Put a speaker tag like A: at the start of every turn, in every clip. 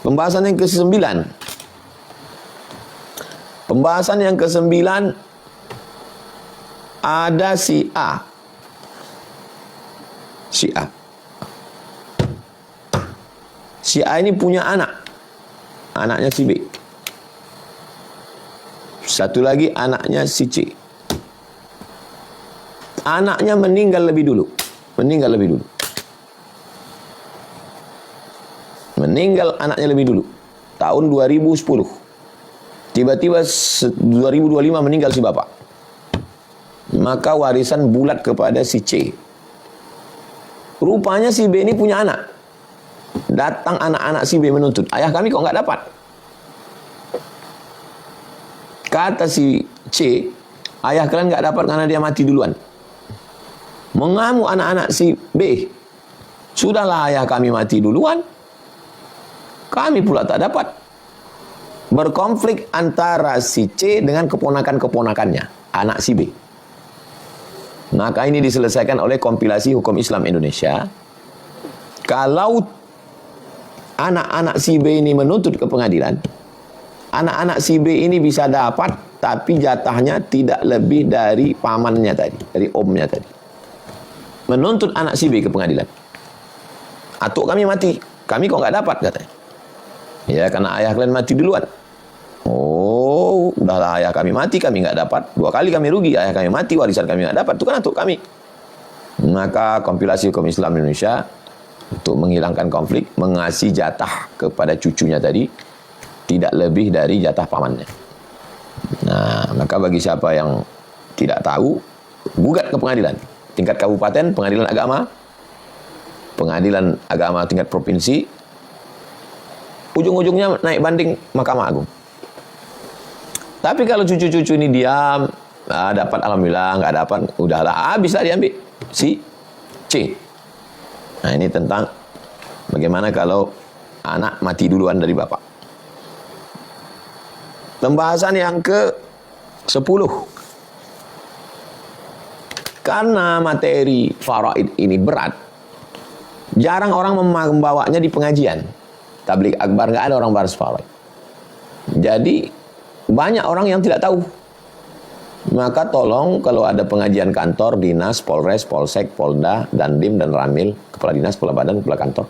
A: Pembahasan yang ke-9. Pembahasan yang ke-9, ada si A. Si A. Si A ini punya anak. Anaknya si B. Satu lagi anaknya si C. Anaknya meninggal lebih dulu. Meninggal anaknya lebih dulu. Tahun 2010. Tiba-tiba 2025 meninggal si bapak. Maka warisan bulat kepada si C. Rupanya si B ini punya anak. Datang anak-anak si B menuntut, ayah kami kok nggak dapat. Kata si C, ayah kalian nggak dapat karena dia mati duluan. Mengamuk anak-anak si B. Sudahlah ayah kami mati duluan, kami pula tak dapat. Berkonflik antara si C dengan keponakan-keponakannya, anak si B. Maka ini diselesaikan oleh kompilasi hukum Islam Indonesia. Kalau anak-anak si B ini menuntut ke pengadilan, anak-anak si B ini bisa dapat, tapi jatahnya tidak lebih dari pamannya tadi, dari omnya tadi. Menuntut anak si B ke pengadilan. Atuk kami mati, kami kok nggak dapat katanya. Ya karena ayah kalian mati duluan. Oh, udahlah ayah kami mati, kami nggak dapat. 2 kali kami rugi, ayah kami mati, warisan kami nggak dapat. Itu kan atuk kami. Maka kompilasi hukum Islam Indonesia untuk menghilangkan konflik, mengasih jatah kepada cucunya tadi tidak lebih dari jatah pamannya. Nah, maka bagi siapa yang tidak tahu, gugat ke pengadilan tingkat kabupaten, pengadilan agama tingkat provinsi, ujung-ujungnya naik banding Mahkamah Agung. Tapi kalau cucu-cucu ini diam, dapat alhamdulillah, nggak dapat, udahlah, habislah diambil si C. Nah, ini tentang bagaimana kalau anak mati duluan dari bapak. Pembahasan yang ke-10. Karena materi faraid ini berat, jarang orang membawanya di pengajian. Tabligh akbar nggak ada orang bahas faraid. Jadi banyak orang yang tidak tahu. Maka tolong kalau ada pengajian kantor, dinas, polres, polsek, polda, dandim, dan ramil, kepala dinas, kepala badan, kepala kantor,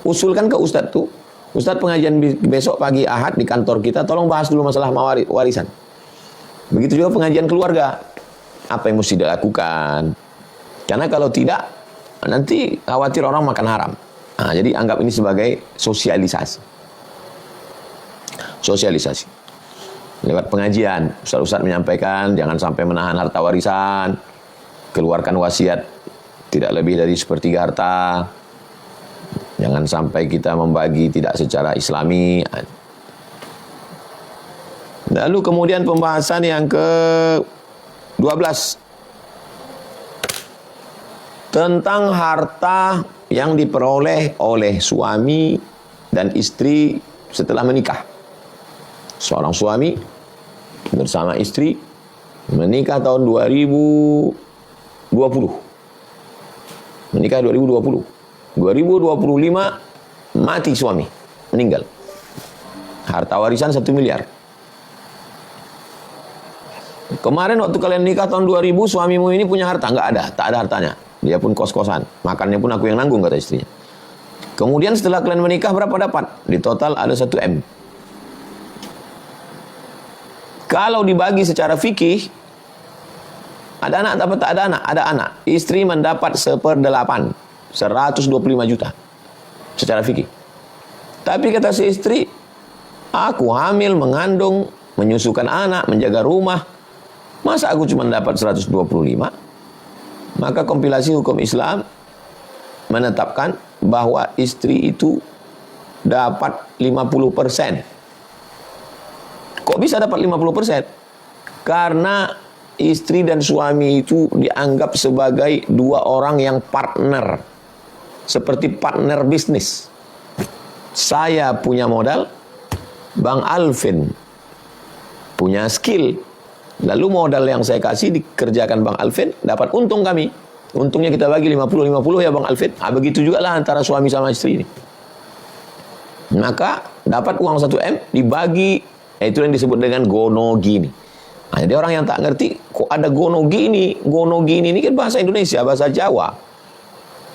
A: usulkan ke ustadz tuh, ustadz pengajian besok pagi Ahad di kantor kita, tolong bahas dulu masalah warisan. Begitu juga pengajian keluarga, apa yang mesti dilakukan. Karena kalau tidak, nanti khawatir orang makan haram. Nah, jadi anggap ini sebagai sosialisasi. Lewat pengajian, ustaz-ustaz menyampaikan jangan sampai menahan harta warisan, keluarkan wasiat tidak lebih dari 1/3 harta, jangan sampai kita membagi tidak secara islami. Lalu kemudian pembahasan yang ke-12 tentang harta yang diperoleh oleh suami dan istri setelah menikah. Seorang suami bersama istri menikah tahun 2020. Menikah 2020. 2025 mati suami, meninggal. Harta warisan 1 miliar. Kemarin waktu kalian nikah tahun 2000, suamimu ini punya harta? Nggak ada, tak ada hartanya. Dia pun kos-kosan, makannya pun aku yang nanggung, kata istrinya. Kemudian setelah kalian menikah berapa dapat? Di total ada 1 M. Kalau dibagi secara fikih, ada anak dapat tak ada anak? Ada anak. Istri mendapat 1/8, 125 juta secara fikih. Tapi kata si istri, aku hamil, mengandung, menyusukan anak, menjaga rumah, masa aku cuma dapat 125? Maka kompilasi hukum Islam menetapkan bahwa istri itu dapat 50%. Kok bisa dapat 50%? Karena istri dan suami itu dianggap sebagai 2 orang yang partner. Seperti partner bisnis. Saya punya modal, Bang Alvin punya skill. Lalu modal yang saya kasih dikerjakan Bang Alvin, dapat untung kami. Untungnya kita bagi 50-50 ya Bang Alvin. Begitu juga lah antara suami sama istri ini. Maka dapat uang 1 M dibagi, itu yang disebut dengan gonogini. Nah, jadi orang yang tak ngerti, kok ada gonogini? Gonogini ini kan bahasa Indonesia, bahasa Jawa.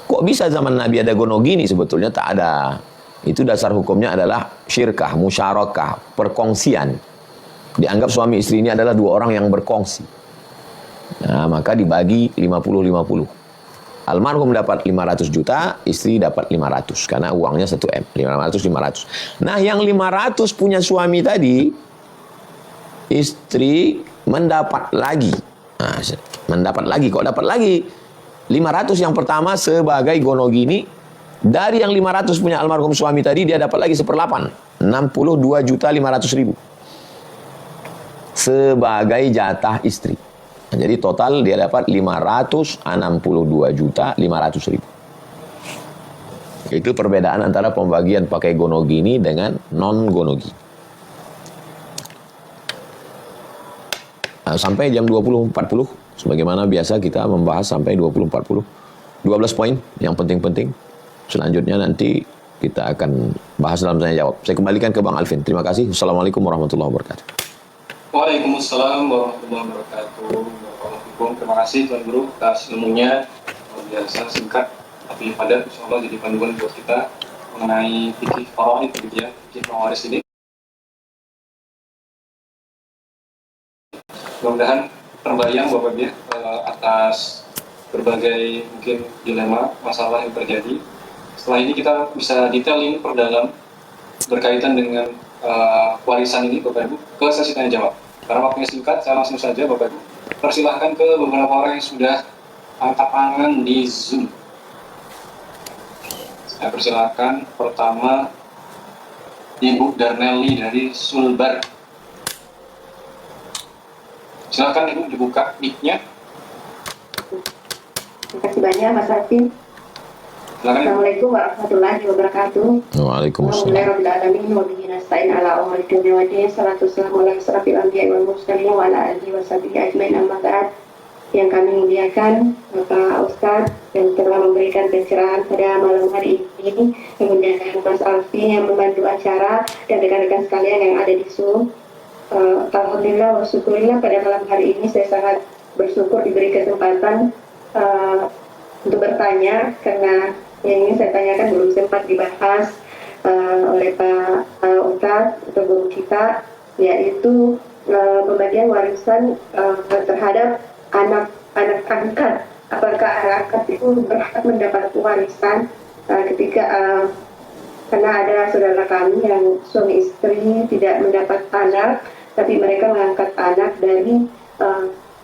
A: Kok bisa zaman Nabi ada gonogini? Sebetulnya tak ada. Itu dasar hukumnya adalah syirkah, musyarakah, perkongsian. Dianggap suami istri ini adalah dua orang yang berkongsi. Nah, maka dibagi 50-50. Almarhum dapat 500 juta, istri dapat 500 karena uangnya 1 M, 500. Nah, yang 500 punya suami tadi, istri mendapat lagi. Nah, mendapat lagi, kok dapat lagi? 500 yang pertama sebagai gonogini, dari yang 500 punya almarhum suami tadi, dia dapat lagi 1/8, 62.500.000 sebagai jatah istri. Nah, jadi total dia dapat 562.500.000. Itu perbedaan antara pembagian pakai gonogini dengan non gonogini. Nah, sampai jam 20.40 sebagaimana biasa kita membahas sampai 20.40. 12 poin yang penting-penting. Selanjutnya nanti kita akan bahas dalam tanya jawab. Saya kembalikan ke Bang Alvin. Terima kasih. Assalamualaikum warahmatullahi wabarakatuh.
B: Waalaikumsalam warahmatullahi wabarakatuh. Terima kasih Tuan Guru atas ilmunya, luar biasa, singkat tapi padat, insyaallah jadi panduan buat kita mengenai fikih faraid gitu ya, fikih mawaris ini. Mudah-mudahan terbayang Bapak ya atas berbagai mungkin dilema masalah yang terjadi. Setelah ini kita bisa detailing perdalam berkaitan dengan warisan ini Bapak Ibu ke sesi tanya jawab. Karena waktunya singkat, saya langsung saja Bapak Ibu persilahkan ke beberapa orang yang sudah angkat tangan di Zoom. Saya persilahkan pertama Ibu Darnelli dari Sulbar. Silakan Ibu dibuka mic-nya.
C: Terima kasih banyak Mas Alvin. Assalamualaikum warahmatullahi wabarakatuh.
A: Waalaikumsalam.
C: Alhamdulillahirrahmanirrahim. Wa bihi nasta'in ala umuri dunya wa din. Salatu wassalamu ala asrafil anbiya'i wal mursalin wa ala alihi wa sahbihi ajmain, amma ba'd. Yang kami muliakan Bapak Ustadz yang telah memberikan pencerahan pada malam hari ini, kemudian Mas Alvin yang membantu acara dan rekan-rekan sekalian yang ada di Zoom. Alhamdulillah wa syukurillah, pada malam hari ini saya sangat bersyukur diberi kesempatan untuk bertanya, karena yang ingin saya tanyakan belum sempat dibahas oleh Pak Ustadz atau guru kita, yaitu pembagian warisan terhadap anak angkat. Apakah anak angkat itu berhak mendapat warisan ketika karena ada saudara kami yang suami istri tidak mendapat anak, tapi mereka mengangkat anak dari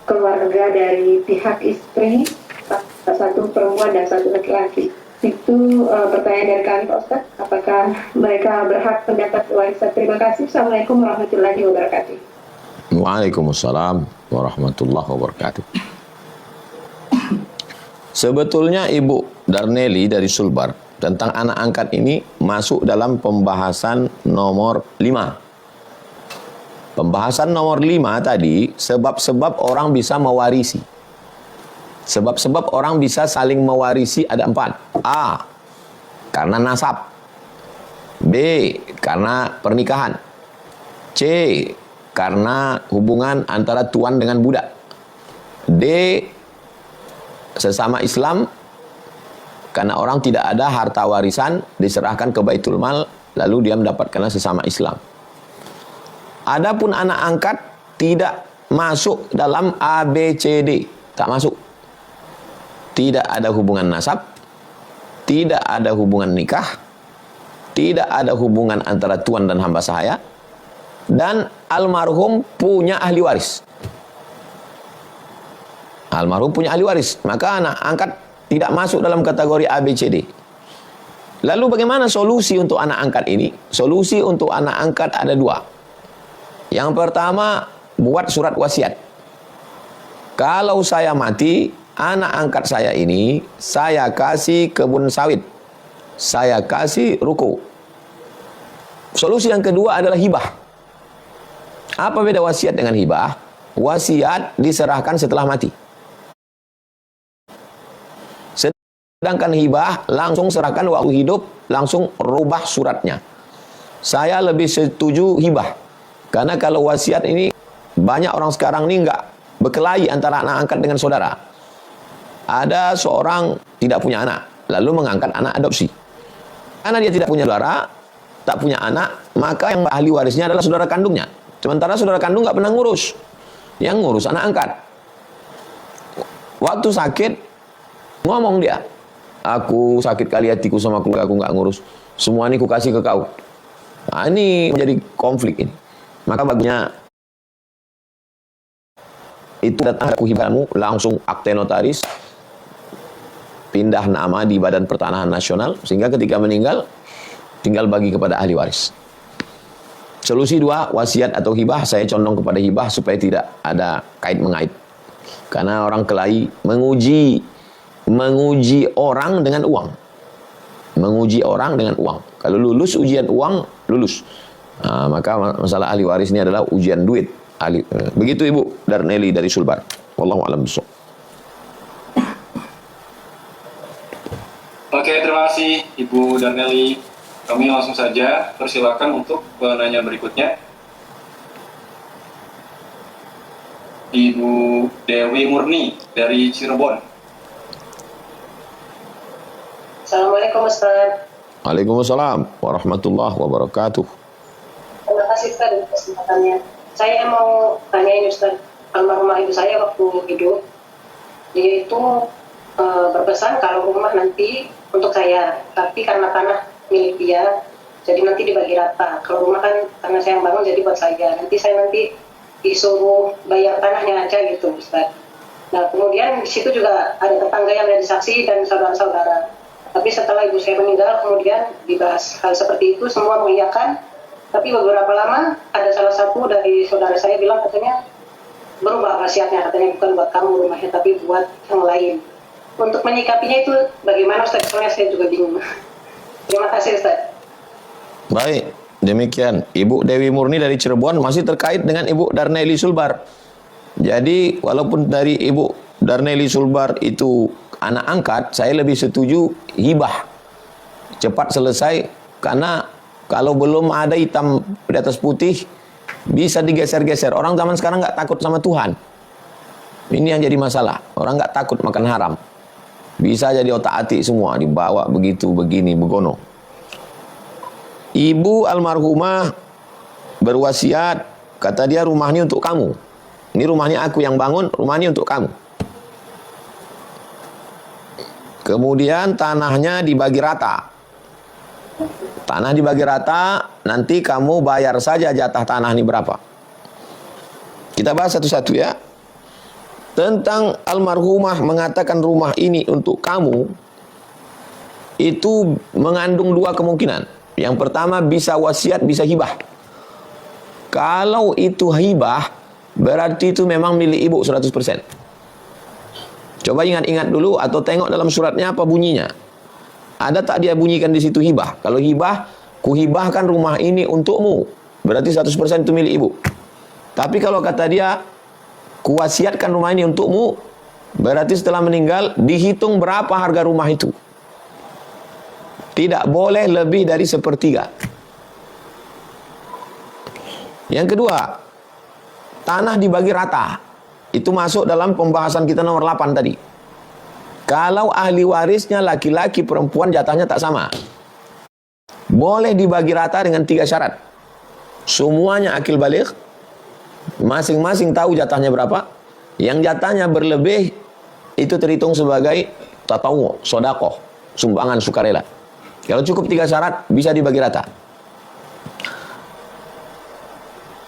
C: keluarga dari pihak istri, satu perempuan dan satu laki-laki. Itu pertanyaan dari kami Pak Ustadz, apakah mereka berhak mendapat warisan? Terima kasih. Assalamualaikum warahmatullahi wabarakatuh.
A: Waalaikumsalam warahmatullahi wabarakatuh. Sebetulnya Ibu Darnelli dari Sulbar tentang anak angkat ini masuk dalam pembahasan nomor 5. Pembahasan nomor 5 tadi, sebab-sebab orang bisa mewarisi. Sebab-sebab orang bisa saling mewarisi ada 4. A, karena nasab. B, karena pernikahan. C, karena hubungan antara tuan dengan budak. D, sesama Islam, karena orang tidak ada harta warisan diserahkan ke Baitul Mal, lalu dia mendapatkannya sesama Islam. Adapun anak angkat tidak masuk dalam A, B, C, D. Tak masuk. Tidak ada hubungan nasab, tidak ada hubungan nikah, tidak ada hubungan antara tuan dan hamba sahaya, dan almarhum punya ahli waris. Almarhum punya ahli waris, maka anak angkat tidak masuk dalam kategori A, B, C, D. Lalu bagaimana solusi untuk anak angkat ini? Solusi untuk anak angkat ada 2. Yang pertama, buat surat wasiat. Kalau saya mati, anak angkat saya ini, saya kasih kebun sawit, saya kasih ruko. Solusi yang kedua adalah hibah. Apa beda wasiat dengan hibah? Wasiat diserahkan setelah mati. Sedangkan hibah langsung serahkan waktu hidup, langsung rubah suratnya. saya lebih setuju hibah. Karena kalau wasiat ini, banyak orang sekarang ini nggak berkelahi antara anak angkat dengan saudara. Ada seorang tidak punya anak, lalu mengangkat anak adopsi. Karena dia tidak punya saudara, tak punya anak, maka yang ahli warisnya adalah saudara kandungnya. Sementara saudara kandung nggak pernah ngurus. Yang ngurus anak angkat. Waktu sakit, ngomong dia, aku sakit kali hatiku sama keluarga aku nggak ngurus. Semua ini ku kasih ke kau. Nah, ini menjadi konflik ini. Maka baginya itu datang aku hibahmu, langsung akte notaris, pindah nama di Badan Pertanahan Nasional, sehingga ketika meninggal tinggal bagi kepada ahli waris. Solusi dua, wasiat atau hibah. Saya condong kepada hibah supaya tidak ada kait-mengait. Karena orang kelahi menguji orang dengan uang. Menguji orang dengan uang. Kalau lulus ujian uang, lulus. Nah, maka masalah ahli waris ini adalah ujian duit. Begitu Ibu Darneli dari Sulbar. Wallahu a'lam bishawab.
B: Oke, terima kasih Ibu Darneli. Kami langsung saja persilakan untuk penanya berikutnya. Ibu Dewi Murni dari Cirebon.
C: Assalamualaikum Ustaz.
A: Waalaikumsalam warahmatullahi wabarakatuh.
C: Terima kasih Ustaz untuk kesempatannya. Saya mau tanyain Ustaz, almarhumah ibu saya waktu hidup, dia itu berpesan kalau rumah nanti untuk saya, tapi karena tanah milik dia, jadi nanti dibagi rata. Kalau rumah kan karena saya yang bangun jadi buat saya. Nanti saya disuruh bayar tanahnya aja gitu Ustaz. Nah kemudian di situ juga ada tetangga yang menjadi saksi dan saudara-saudara. Tapi setelah ibu saya meninggal kemudian dibahas hal seperti itu, semua mengiyakan. Tapi beberapa lama ada salah satu dari saudara saya bilang katanya berubah wasiatnya, katanya bukan buat kamu rumahnya tapi buat yang lain. Untuk menyikapinya itu bagaimana Ustaz? Soalnya saya juga bingung. Terima kasih Ustaz.
A: Baik, demikian Ibu Dewi Murni dari Cirebon masih terkait dengan Ibu Darneli Sulbar. Jadi walaupun dari Ibu Darneli Sulbar itu anak angkat, saya lebih setuju hibah. Cepat selesai, karena kalau belum ada hitam di atas putih, bisa digeser-geser. Orang zaman sekarang nggak takut sama Tuhan. Ini yang jadi masalah. Orang nggak takut makan haram. Bisa jadi otak-atik semua, dibawa begitu, begini, begono. Ibu almarhumah berwasiat, kata dia rumah ini untuk kamu. Ini rumahnya aku yang bangun, rumah ini untuk kamu. Kemudian tanahnya dibagi rata. Tanah dibagi rata, nanti kamu bayar saja jatah tanah ini berapa. Kita bahas satu-satu ya. Tentang almarhumah mengatakan rumah ini untuk kamu, itu mengandung dua kemungkinan. Yang pertama bisa wasiat, bisa hibah. Kalau itu hibah, berarti itu memang milik ibu 100%. Coba ingat-ingat dulu atau tengok dalam suratnya apa bunyinya. Ada tak dia bunyikan di situ hibah? Kalau hibah, kuhibahkan rumah ini untukmu. Berarti 100% itu milik ibu. Tapi kalau kata dia, kuwasiatkan rumah ini untukmu, berarti setelah meninggal dihitung berapa harga rumah itu. Tidak boleh lebih dari 1/3. Yang kedua, tanah dibagi rata. Itu masuk dalam pembahasan kita nomor 8 tadi. Kalau ahli warisnya laki-laki, perempuan jatahnya tak sama. Boleh dibagi rata dengan 3 syarat. Semuanya akil baligh, masing-masing tahu jatahnya berapa. Yang jatahnya berlebih itu terhitung sebagai tatawu, sodakoh, sumbangan sukarela. Kalau cukup 3 syarat bisa dibagi rata.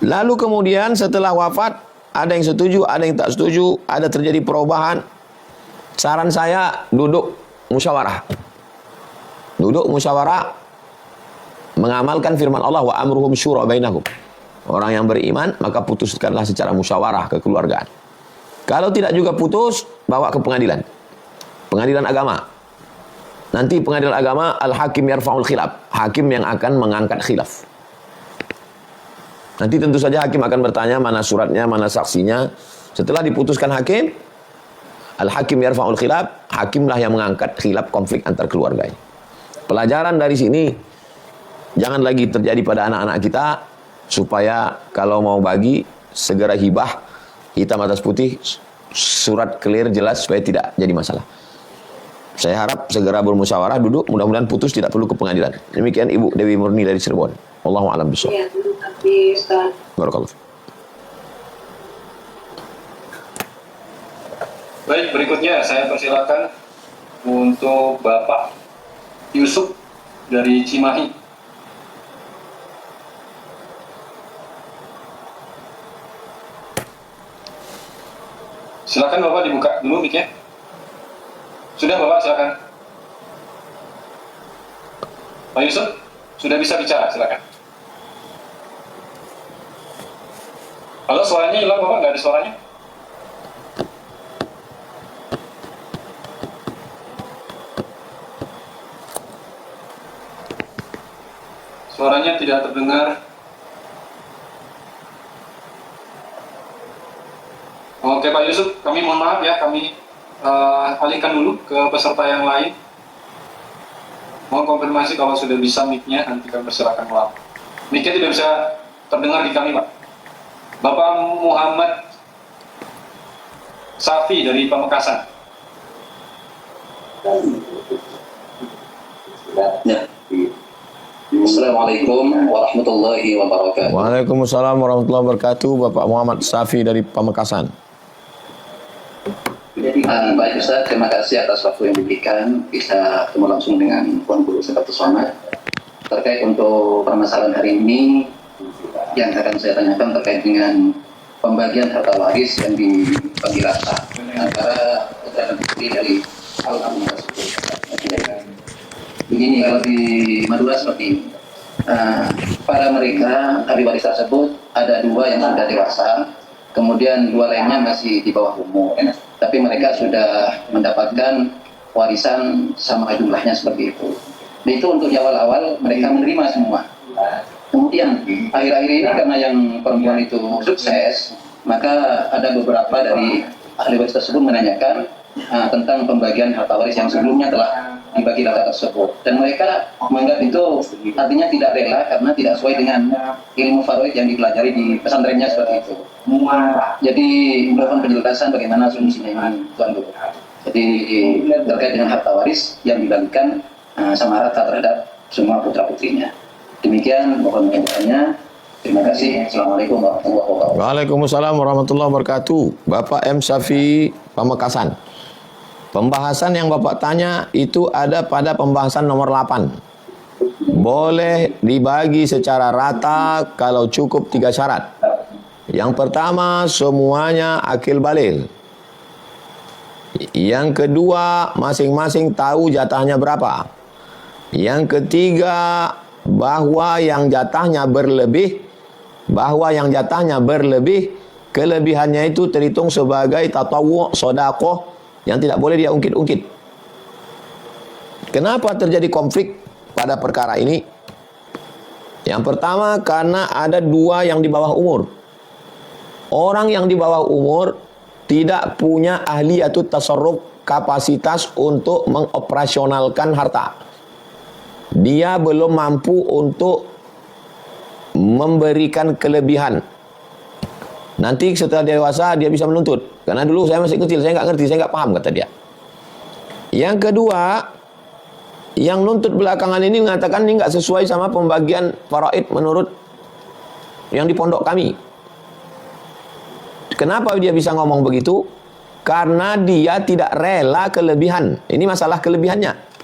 A: Lalu kemudian setelah wafat ada yang setuju, ada yang tak setuju, ada terjadi perubahan. Saran saya duduk musyawarah. Duduk musyawarah mengamalkan firman Allah wa amruhum syura bainahum. Orang yang beriman maka putuskanlah secara musyawarah kekeluargaan. Kalau tidak juga putus, bawa ke pengadilan. Pengadilan agama. Nanti pengadilan agama al-hakim yarfa'ul khilaf. Hakim yang akan mengangkat khilaf. Nanti tentu saja hakim akan bertanya mana suratnya, mana saksinya. Setelah diputuskan hakim, al-hakim yarfa'ul khilaf, hakimlah yang mengangkat khilaf konflik antar keluarganya. Pelajaran dari sini, jangan lagi terjadi pada anak-anak kita, supaya kalau mau bagi segera hibah hitam atas putih, surat clear jelas supaya tidak jadi masalah. Saya harap segera bermusyawarah, duduk, mudah-mudahan putus, tidak perlu ke pengadilan. Demikian Ibu Dewi Murni dari Cirebon. Wallahu a'lam bishawab.
C: Ya, terima kasih Ustaz.
A: Barakallahu.
B: Baik, berikutnya saya persilakan untuk Bapak Yusuf dari Cimahi. Silakan Bapak dibuka dulu mic-nya. Sudah Bapak, silakan. Pak Yusuf, sudah bisa bicara, silakan. Halo, suaranya hilang Bapak, nggak ada suaranya? Suaranya tidak terdengar. Oke Pak Yusuf, kami mohon maaf ya, kami alihkan dulu ke peserta yang lain. Mohon konfirmasi kalau sudah bisa mic-nya, nanti kami persilakan ulang. Mic-nya tidak bisa terdengar di kami Pak. Bapak Muhammad Safi dari Pamekasan.
D: Ya. Assalamualaikum warahmatullahi wabarakatuh.
A: Waalaikumsalam warahmatullahi wabarakatuh. Bapak Muhammad Safi dari Pamekasan.
D: Baik Ustaz, terima kasih atas waktu yang diberikan. Bisa ketemu langsung dengan Tuan Guru Seperti Sona. Terkait untuk permasalahan hari ini, yang akan saya tanyakan terkait dengan pembagian harta waris yang dibagi rata antara putra dan putri dari almarhum tersebut. Begini, kalau di Madura seperti ini, pada mereka ahli waris tersebut ada 2 yang sudah dewasa, kemudian 2 lainnya masih di bawah umur, tapi mereka sudah mendapatkan warisan sama jumlahnya seperti itu. Dan itu untuk di awal-awal mereka menerima semua. Kemudian akhir-akhir ini karena yang perempuan itu sukses, maka ada beberapa dari ahli waris tersebut menanyakan tentang pembagian harta waris yang sebelumnya telah dibagi rata tersebut, dan mereka menganggap itu artinya tidak rela karena tidak sesuai dengan ilmu faraid yang dipelajari di pesantrennya seperti itu. Jadi mohon penjelasan bagaimana solusinya ini Tuan Guru. Jadi terkait dengan harta waris yang dibagikan sama rata terhadap semua putra putrinya. Demikian mohon penjelasannya. Terima kasih. Assalamualaikum warahmatullahi wabarakatuh.
A: Waalaikumsalam warahmatullahi wabarakatuh. Bapak M. Safi Pamekasan. Pembahasan yang Bapak tanya itu ada pada pembahasan nomor 8. Boleh dibagi secara rata kalau cukup 3 syarat. Yang pertama, semuanya akil baligh. Yang kedua, masing-masing tahu jatahnya berapa. Yang ketiga, bahwa yang jatahnya berlebih, kelebihannya itu terhitung sebagai tatawwu', sedekah yang tidak boleh dia ungkit-ungkit. Kenapa terjadi konflik pada perkara ini? Yang pertama, karena ada 2 yang di bawah umur. Orang yang di bawah umur tidak punya ahliyatut tasarruf, kapasitas untuk mengoperasionalkan harta. Dia belum mampu untuk memberikan kelebihan. Nanti setelah dewasa dia bisa menuntut. Karena dulu saya masih kecil, saya nggak ngerti, saya nggak paham, kata dia. Yang kedua, yang nuntut belakangan ini mengatakan ini nggak sesuai sama pembagian faraid menurut yang di pondok kami. Kenapa dia bisa ngomong begitu? Karena dia tidak rela kelebihan. Ini masalah kelebihannya.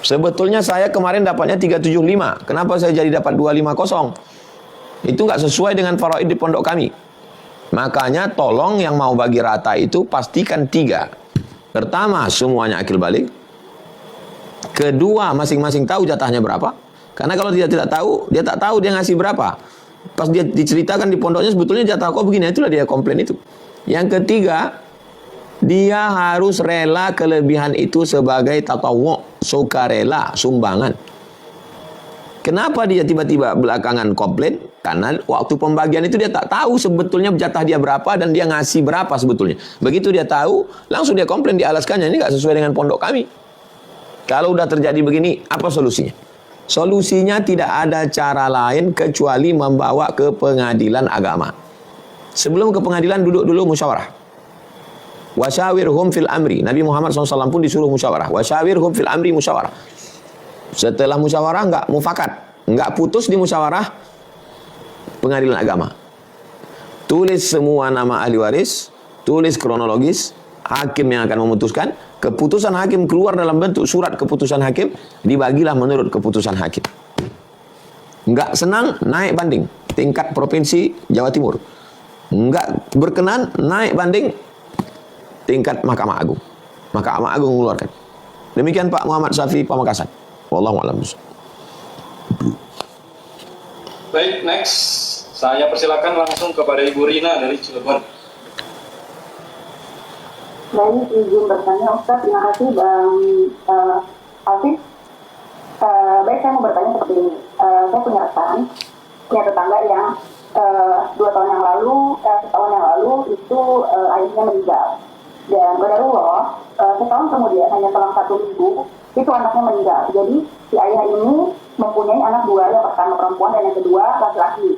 A: Sebetulnya saya kemarin dapatnya 375. Kenapa saya jadi dapat 250? Itu nggak sesuai dengan faraid di pondok kami. Makanya tolong yang mau bagi rata itu pastikan 3. Pertama, semuanya akil balik. Kedua, masing-masing tahu jatahnya berapa. Karena kalau dia tidak tahu, dia tak tahu dia ngasih berapa. Pas dia diceritakan di pondoknya sebetulnya jatah kok begini, itulah dia komplain itu. Yang ketiga, dia harus rela kelebihan itu sebagai tatawwu', sukarela, sumbangan. Kenapa dia tiba-tiba belakangan komplain? Karena waktu pembagian itu dia tak tahu sebetulnya jatah dia berapa dan dia ngasih berapa sebetulnya. Begitu dia tahu, langsung dia komplain, dialaskannya ini nggak sesuai dengan pondok kami. Kalau udah terjadi begini, apa solusinya? Solusinya tidak ada cara lain kecuali membawa ke pengadilan agama. Sebelum ke pengadilan, duduk dulu musyawarah. Wasyawirhum fil amri. Nabi Muhammad SAW pun disuruh musyawarah. Wasyawirhum fil amri, musyawarah. Setelah musyawarah enggak mufakat, enggak putus di musyawarah, pengadilan agama. Tulis semua nama ahli waris, tulis kronologis, hakim yang akan memutuskan. Keputusan hakim keluar dalam bentuk surat keputusan hakim, dibagilah menurut keputusan hakim. Enggak senang, naik banding tingkat provinsi Jawa Timur. Enggak berkenan, naik banding tingkat Mahkamah Agung. Mahkamah Agung mengeluarkan. Demikian Pak Muhammad Syafi Pamekasan. Wallahu a'lam.
B: Baik, next. Saya persilakan langsung kepada Ibu Rina dari Cilegon.
C: Baik, izin bertanya Ustaz, terima kasih Bang Alvin. Baik, saya mau bertanya seperti ini. Saya punya rekan, punya tetangga yang 2 tahun yang lalu, setahun yang lalu itu ayahnya meninggal. Dan qadarullah, setahun kemudian hanya selang 1 minggu itu anaknya meninggal. Jadi si ayah ini mempunyai anak 2, yang pertama perempuan dan yang kedua laki-laki.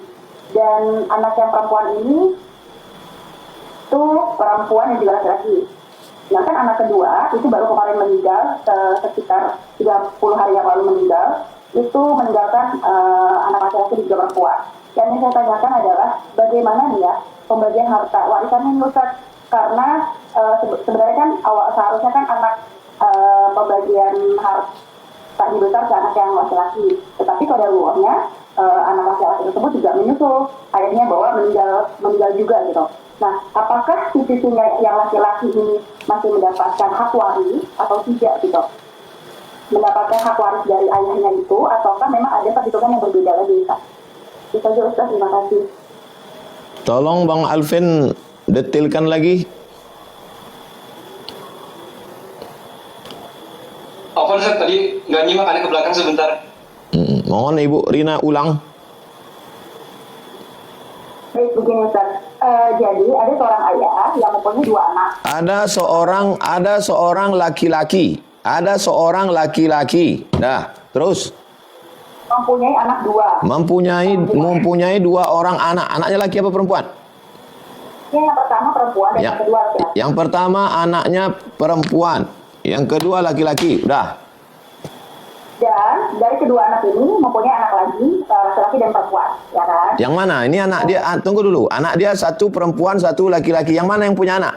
C: Dan anak yang perempuan ini itu perempuan dan juga laki-laki. Sedangkan anak kedua itu baru kemarin meninggal, sekitar 30 hari yang lalu meninggal, itu meninggalkan anak laki-laki dan juga perempuan. Dan yang saya tanyakan adalah bagaimana nih ya pembagian harta warisannya ini Ustaz? Karena sebenarnya kan seharusnya kan anak pembagian harta dibesar ke anak yang laki-laki. Tetapi qadarullah anak laki-laki tersebut juga menyusul ayahnya bahwa meninggal juga gitu. Nah, apakah si cucunya yang laki-laki ini masih mendapatkan hak waris atau tidak gitu? Mendapatkan hak waris dari ayahnya itu, ataukah memang ada perhitungan yang berbeda lagi Ustaz? Itu saja Ustaz, terima kasih.
A: Tolong Bang Alvin detailkan lagi.
B: Apa Ustaz tadi nggak nyimak, ada ke belakang sebentar.
A: Mohon Ibu Rina ulang.
C: Baik, begini Ustaz. Jadi ada seorang ayah yang mempunyai 2 anak.
A: Ada seorang laki-laki. Dah, terus.
C: Mempunyai anak 2.
A: Mempunyai 2 orang anak. Anaknya laki apa perempuan?
C: Yang pertama perempuan dan yang kedua laki-laki.
A: Yang pertama anaknya perempuan. Yang kedua laki-laki. Udah.
C: Dan dari kedua anak ini mempunyai anak lagi, laki-laki dan perempuan, ya kan?
A: Yang mana? Ini anak dia, tunggu dulu. Anak dia 1 perempuan, 1 laki-laki. Yang mana yang punya anak?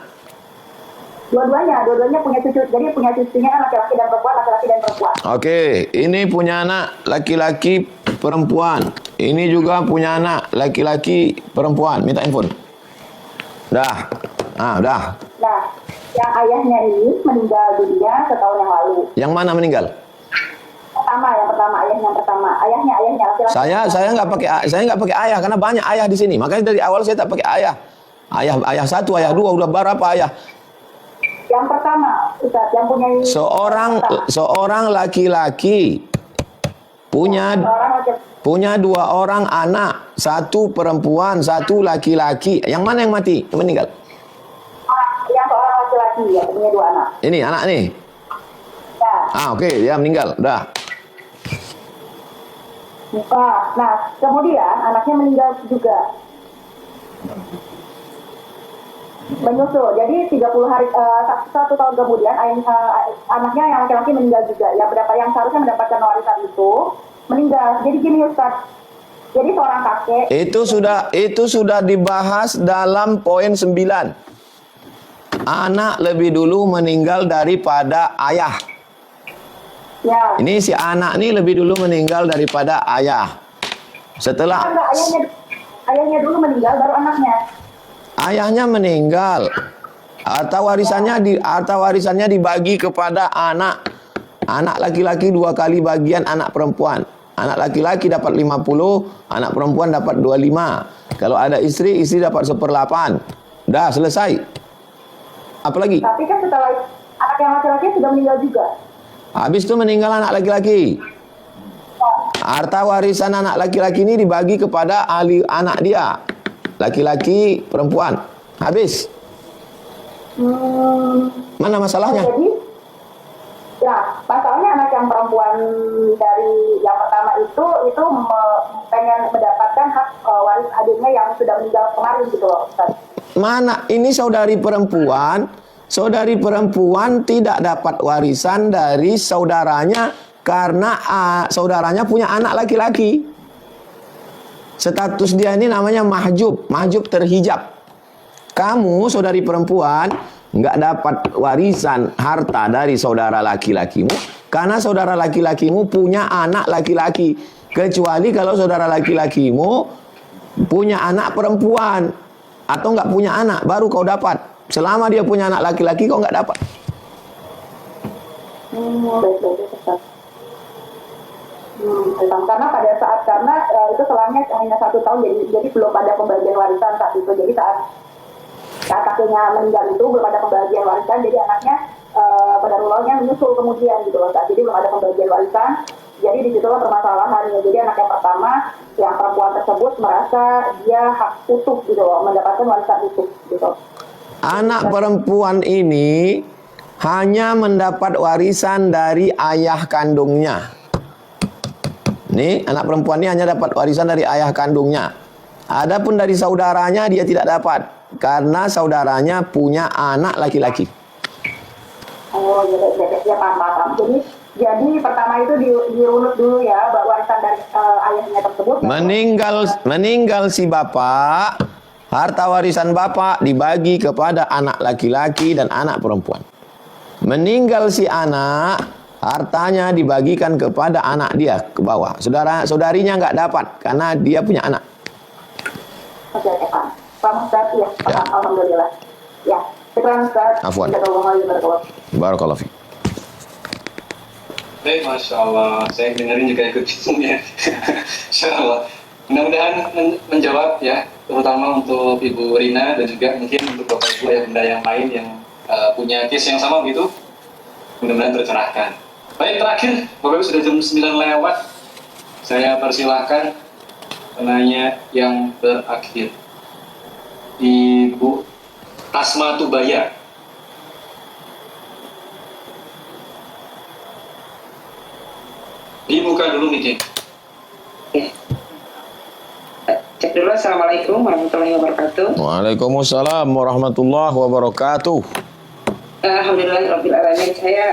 C: Dua-duanya punya cucu. Jadi punya cucunya kan laki-laki dan perempuan, laki-laki dan perempuan.
A: Oke, ini punya anak laki-laki perempuan. Ini juga punya anak laki-laki perempuan. Minta handphone. Dah. Dah.
C: Nah, yang ayahnya ini meninggal dunia setahun yang lalu.
A: Yang mana meninggal?
C: Ayahnya laki-laki.
A: Saya nggak pakai ayah karena banyak ayah di sini. Makanya dari awal saya tak pakai ayah. Ayah 1, ayah 2, udah berapa ayah?
C: Yang pertama, Ustaz, yang punya
A: seorang laki-laki punya 2 orang anak, 1 perempuan, 1 laki-laki. Yang mana yang mati? Yang meninggal?
C: Yang seorang laki-laki yang punya 2 anak.
A: Ini anak nih.
C: Ya.
A: Oke, dia meninggal. Dah.
C: Nah, kemudian anaknya meninggal juga. Menyusul. Jadi 30 hari 1 tahun kemudian anaknya yang laki-laki meninggal juga. Yang seharusnya mendapatkan warisan itu meninggal. Jadi gini Ustaz. Jadi seorang kakek
A: itu sudah dibahas dalam poin 9. Anak lebih dulu meninggal daripada ayah.
C: Ya.
A: Ini si anak ini lebih dulu meninggal daripada ayah. Setelah
C: ayahnya dulu meninggal baru anaknya.
A: Ayahnya meninggal. Harta warisannya dibagi kepada anak. Anak laki-laki 2 kali bagian anak perempuan. Anak laki-laki dapat 50, anak perempuan dapat 25. Kalau ada istri dapat 1/8. Dah selesai. Apa lagi?
C: Tapi kan setelah anak yang laki-laki sudah meninggal juga.
A: Habis itu meninggal anak laki-laki. Harta warisan anak laki-laki ini dibagi kepada ahli anak dia. Laki-laki, perempuan. Habis. Mana masalahnya?
C: Jadi, ya, masalahnya anak yang perempuan dari yang pertama
E: pengen mendapatkan hak waris adiknya yang sudah meninggal kemarin gitu loh, Ustaz.
A: Mana ini saudari perempuan tidak dapat warisan dari saudaranya karena saudaranya punya anak laki-laki. Status dia ini namanya mahjub terhijab. Kamu saudari perempuan nggak dapat warisan harta dari saudara laki-lakimu karena saudara laki-lakimu punya anak laki-laki. Kecuali kalau saudara laki-lakimu punya anak perempuan atau nggak punya anak, baru kau dapat. Selama dia punya anak laki-laki, kau nggak dapat.
E: Baik, Ustaz. Karena pada saat itu selangnya hanya 1 tahun, jadi belum ada pembagian warisan saat itu. Jadi saat kakeknya meninggal itu belum ada pembagian warisan, jadi anaknya qadarullah-nya menyusul kemudian gitu loh. Jadi belum ada pembagian warisan. Jadi disitulah permasalahannya. Jadi anak yang pertama, yang perempuan tersebut merasa dia hak utuh gitu loh, mendapatkan warisan utuh gitu.
A: Anak perempuan ini hanya mendapat warisan dari ayah kandungnya. Nih, anak perempuan ini hanya dapat warisan dari ayah kandungnya. Adapun dari saudaranya dia tidak dapat karena saudaranya punya anak laki-laki.
E: Oh, ya paham. Jadi pertama itu dirunut dulu ya, warisan dari ayahnya tersebut.
A: Meninggal si bapak, harta warisan bapak dibagi kepada anak laki-laki dan anak perempuan. Meninggal si anak, hartanya dibagikan kepada anak dia ke bawah. Saudarinya nggak dapat karena dia punya anak.
E: Oke, Pak. Pak Ustaz, ya. Alhamdulillah. Ya, sekarang Ustaz.
A: Afwan. Barakallahu fiik.
B: Baik, Masya Allah. Saya dengerin juga ikut ya. Insya Allah. Mudah-mudahan menjawab ya, terutama untuk Ibu Rina dan juga mungkin untuk Bapak Ibu ayah bunda yang lain yang punya case yang sama begitu. Mudah-mudahan tercerahkan. Baik, terakhir, Bapak Ibu sudah jam 9 lewat. Saya persilahkan penanya yang terakhir. Ibu Asma Tubaya. Dibuka dulu nih,
F: Cek dulu. Assalamualaikum warahmatullahi wabarakatuh.
A: Waalaikumsalam warahmatullahi wabarakatuh.
F: Alhamdulillahirabbil alamin. Saya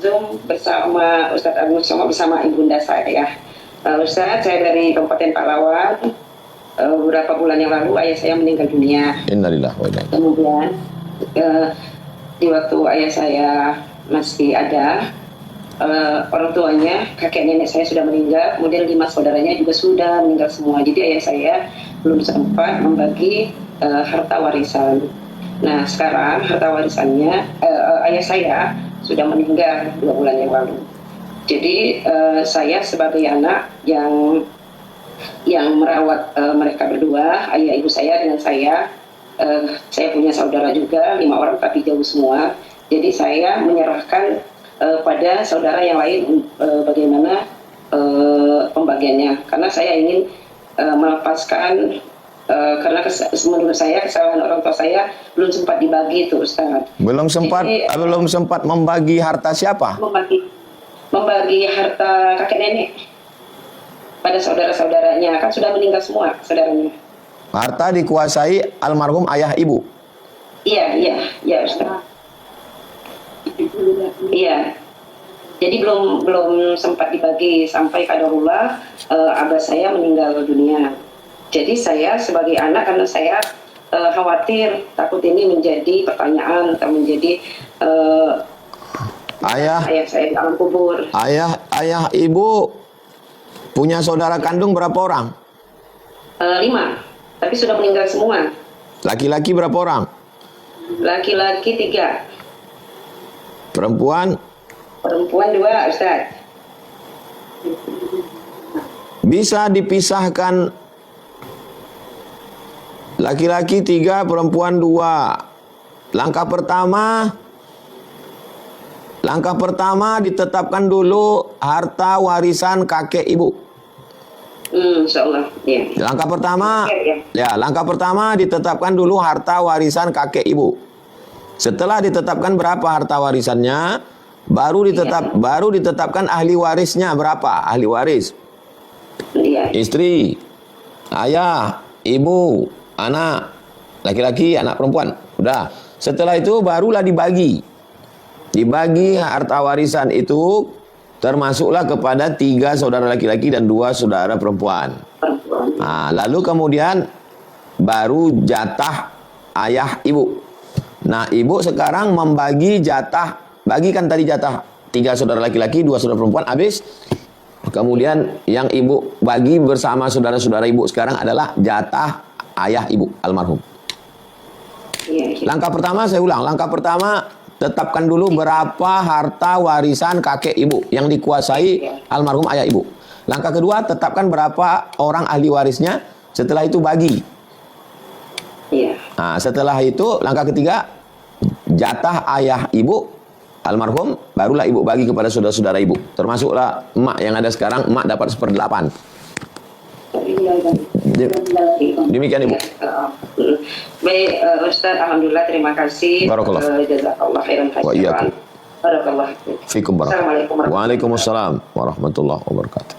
F: Zoom bersama Ustadz Agus sama bersama ibunda saya. Ustadz, saya dari Kabupaten Pahlawan. Beberapa bulan yang lalu ayah saya meninggal dunia.
A: Innalillahi wa inna ilaihi.
F: Kemudian di waktu ayah saya masih ada, orang tuanya, kakek nenek saya sudah meninggal, kemudian 5 saudaranya juga sudah meninggal semua. Jadi ayah saya belum sempat membagi harta warisan. Nah, sekarang harta warisannya, ayah saya sudah meninggal 2 bulan yang lalu. Jadi saya sebagai anak yang merawat mereka berdua, ayah ibu saya dengan saya punya saudara juga 5 orang tapi jauh semua. Jadi saya menyerahkan pada saudara yang lain bagaimana pembagiannya, karena saya ingin melepaskan karena menurut saya kesalahan orang tua saya belum sempat dibagi itu, Ustaz.
A: Belum sempat membagi harta siapa?
F: Membagi harta kakek nenek pada saudara-saudaranya, kan sudah meninggal semua saudaranya.
A: Harta dikuasai almarhum ayah ibu.
F: Iya Ustaz. Iya. Jadi belum sempat dibagi sampai qadarullah abah saya meninggal dunia. Jadi saya sebagai anak, karena saya khawatir takut ini menjadi pertanyaan atau menjadi ayah saya di alam kubur.
A: Ayah ibu punya saudara kandung berapa orang?
F: 5, tapi sudah meninggal semua.
A: Laki-laki berapa orang?
F: Laki-laki 3.
A: Perempuan
F: 2, Ustaz.
A: Bisa dipisahkan, laki-laki 3, perempuan 2. Langkah pertama ditetapkan dulu harta warisan kakek ibu.
F: Insyaallah. Ya.
A: Langkah pertama ditetapkan dulu harta warisan kakek ibu. Setelah ditetapkan berapa harta warisannya, baru ditetapkan ahli warisnya berapa, ahli waris.
F: Iya.
A: Istri, ayah, ibu, anak, laki-laki, anak perempuan. Udah. Setelah itu barulah dibagi. Dibagi harta warisan itu termasuklah kepada 3 saudara laki-laki dan 2 saudara perempuan. Nah, lalu kemudian baru jatah ayah ibu. Nah, ibu sekarang membagi jatah, bagikan tadi jatah 3 saudara laki-laki, 2 saudara perempuan, habis. Kemudian yang ibu bagi bersama saudara-saudara ibu sekarang adalah jatah ayah ibu almarhum. Langkah pertama, saya ulang, langkah pertama tetapkan dulu berapa harta warisan kakek ibu yang dikuasai almarhum ayah ibu. Langkah kedua, tetapkan berapa orang ahli warisnya, setelah itu bagi. Nah, setelah itu langkah ketiga, jatah ayah ibu almarhum, barulah ibu bagi kepada saudara-saudara ibu. Termasuklah emak yang ada sekarang, emak dapat 1/8. Demikian Ibu.
F: Baik, Ustaz, alhamdulillah, terima kasih.
A: Barakallah.
F: Jazakallah khairan
A: Wa iyyakum.
F: Barakallah.
A: Fikum barak.
F: Assalamualaikum warahmatullahi
A: Waalaikumsalam warahmatullahi wabarakatuh.